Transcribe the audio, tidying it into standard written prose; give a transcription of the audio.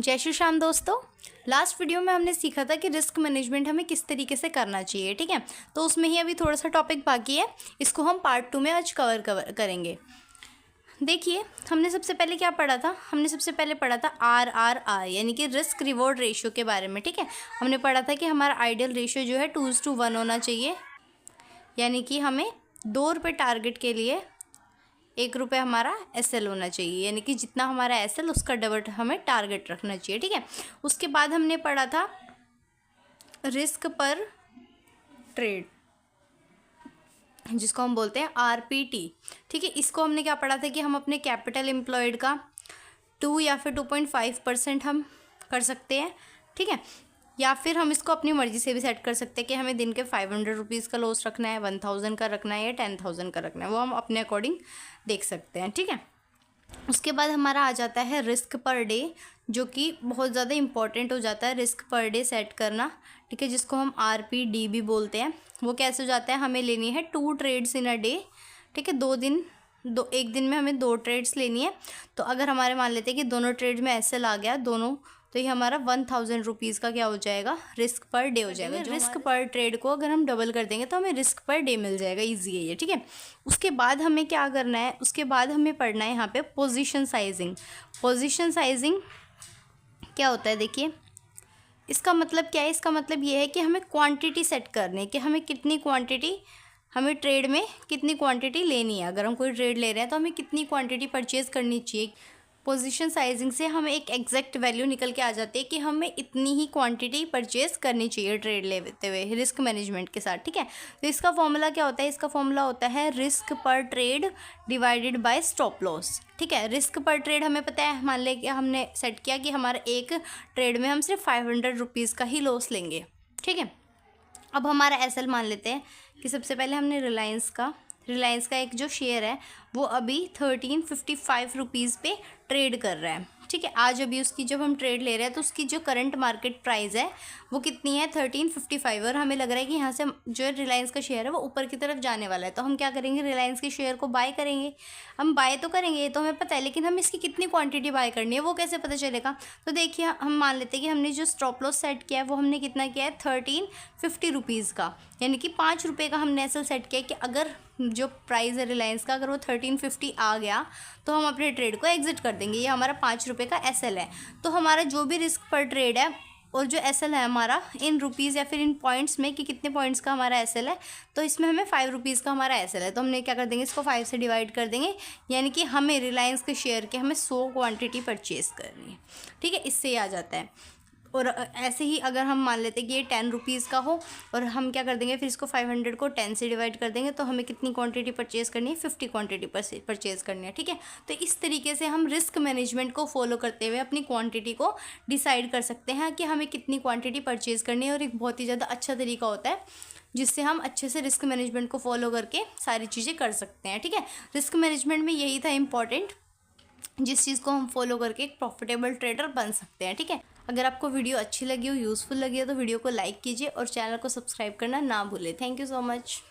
जय श्री श्याम दोस्तों। Last video में हमने सीखा था कि रिस्क मैनेजमेंट हमें किस तरीके से करना चाहिए, ठीक है। तो उसमें ही अभी थोड़ा सा टॉपिक बाकी है, इसको हम पार्ट 2 में आज कवर करेंगे। देखिए, हमने सबसे पहले क्या पढ़ा था? हमने सबसे पहले पढ़ा था RRR यानी कि रिस्क रिवॉर्ड रेशियो के बारे में, ठीक है। हमने पढ़ा था कि हमारा आइडियल रेशियो जो है 2:1 होना चाहिए, यानी कि हमें 2 रुपये टारगेट के लिए 1 रुपये हमारा SL होना चाहिए, यानी कि जितना हमारा SL उसका डबल हमें टारगेट रखना चाहिए, ठीक है। उसके बाद हमने पढ़ा था रिस्क पर ट्रेड, जिसको हम बोलते हैं RPT, ठीक है। इसको हमने क्या पढ़ा था कि हम अपने कैपिटल एम्प्लॉयड का 2 या फिर 2.5% हम कर सकते हैं, ठीक है। या फिर हम इसको अपनी मर्ज़ी से भी सेट कर सकते हैं कि हमें दिन के 500 रुपीज़ का लॉस रखना है, 1000 का रखना है या 10,000 का रखना है, वो हम अपने अकॉर्डिंग देख सकते हैं, ठीक है। उसके बाद हमारा आ जाता है रिस्क पर डे, जो कि बहुत ज़्यादा इंपॉर्टेंट हो जाता है रिस्क पर डे सेट करना, ठीक है, जिसको हम RPD भी बोलते हैं। वो कैसे हो जाता है? हमें लेनी है 2 ट्रेड्स इन अ डे, ठीक है। एक दिन में हमें 2 ट्रेड्स लेनी है। तो अगर हमारे मान लेते हैं कि दोनों ट्रेड में SL आ गया दोनों, तो ये हमारा 1000 रुपीज़ का क्या हो जाएगा? रिस्क पर डे हो जाएगा। रिस्क पर ट्रेड को अगर हम डबल कर देंगे तो हमें रिस्क पर डे मिल जाएगा, ईजी है ये, ठीक है। उसके बाद हमें क्या करना है? उसके बाद हमें पढ़ना है यहाँ पे पोजीशन साइजिंग। पोजीशन साइजिंग क्या होता है? देखिए, इसका मतलब क्या है? इसका मतलब ये है कि हमें क्वांटिटी सेट करनी है कि हमें कितनी क्वांटिटी, हमें ट्रेड में कितनी क्वांटिटी लेनी है। अगर हम कोई ट्रेड ले रहे हैं तो हमें कितनी क्वांटिटी परचेज करनी चाहिए। पोजीशन साइजिंग से हमें एक एग्जैक्ट वैल्यू निकल के आ जाती है कि हमें इतनी ही क्वांटिटी परचेज करनी चाहिए ट्रेड लेते हुए रिस्क मैनेजमेंट के साथ, ठीक है। तो इसका फॉर्मूला क्या होता है? इसका फॉर्मूला होता है रिस्क पर trade divided by stop loss, ठीक है। रिस्क पर ट्रेड हमें पता है, मान लें कि हमने सेट किया कि हमारा एक ट्रेड में हम सिर्फ 500 रुपीज़ का ही लॉस लेंगे, ठीक है। अब हमारा SL मान लेते हैं कि सबसे पहले हमने रिलायंस का एक जो शेयर है वो अभी 1355 रुपीज़ पे ट्रेड कर रहा है, ठीक है। आज अभी उसकी जब हम ट्रेड ले रहे हैं तो उसकी जो करंट मार्केट प्राइस है वो कितनी है? 1355। और हमें लग रहा है कि यहाँ से जो रिलायंस का शेयर है वो ऊपर की तरफ जाने वाला है, तो हम क्या करेंगे? रिलायंस के शेयर को बाय करेंगे। हम बाय तो करेंगे, ये तो हमें पता है, लेकिन हम इसकी कितनी क्वांटिटी बाय करनी है वो कैसे पता चलेगा? तो देखिए, हम मान लेते हैं कि हमने जो स्टॉप लॉस सेट किया है वो हमने कितना किया है? 1350 रुपीज़ का, यानी कि 5 रुपये का हमने SL सेट किया कि अगर जो प्राइस है रिलायंस का अगर वो 1350 आ गया तो हम अपने ट्रेड को एग्जिट कर देंगे। ये हमारा 5 रुपये का SL है। तो हमारा जो भी रिस्क पर ट्रेड है और जो SL है हमारा इन रुपीज़ या फिर इन पॉइंट्स में कि कितने पॉइंट्स का हमारा SL है, तो इसमें हमें 5 रुपीज़ का हमारा SL है, तो हमने क्या कर देंगे? इसको 5 से डिवाइड कर देंगे, यानी कि हमें रिलायंस के शेयर के हमें 100 क्वांटिटी परचेज़ करनी है, ठीक है। इससे ही आ जाता है। और ऐसे ही अगर हम मान लेते हैं कि ये 10 रुपीज़ का हो और हम क्या कर देंगे? फिर इसको 500 को 10 से डिवाइड कर देंगे, तो हमें कितनी क्वांटिटी परचेज़ करनी है? 50 क्वांटिटी परचेज़ करनी है, ठीक है। तो इस तरीके से हम रिस्क मैनेजमेंट को फॉलो करते हुए अपनी क्वांटिटी को डिसाइड कर सकते हैं कि हमें कितनी क्वांटिटी परचेज़ करनी है। और एक बहुत ही ज़्यादा अच्छा तरीका होता है जिससे हम अच्छे से रिस्क मैनेजमेंट को फॉलो करके सारी चीज़ें कर सकते हैं, ठीक है। रिस्क मैनेजमेंट में यही था इम्पॉर्टेंट, जिस चीज़ को हम फॉलो करके एक प्रॉफिटेबल ट्रेडर बन सकते हैं, ठीक है। अगर आपको वीडियो अच्छी लगी हो, यूज़फुल लगी हो, तो वीडियो को लाइक कीजिए और चैनल को सब्सक्राइब करना ना भूलें। Thank you so much.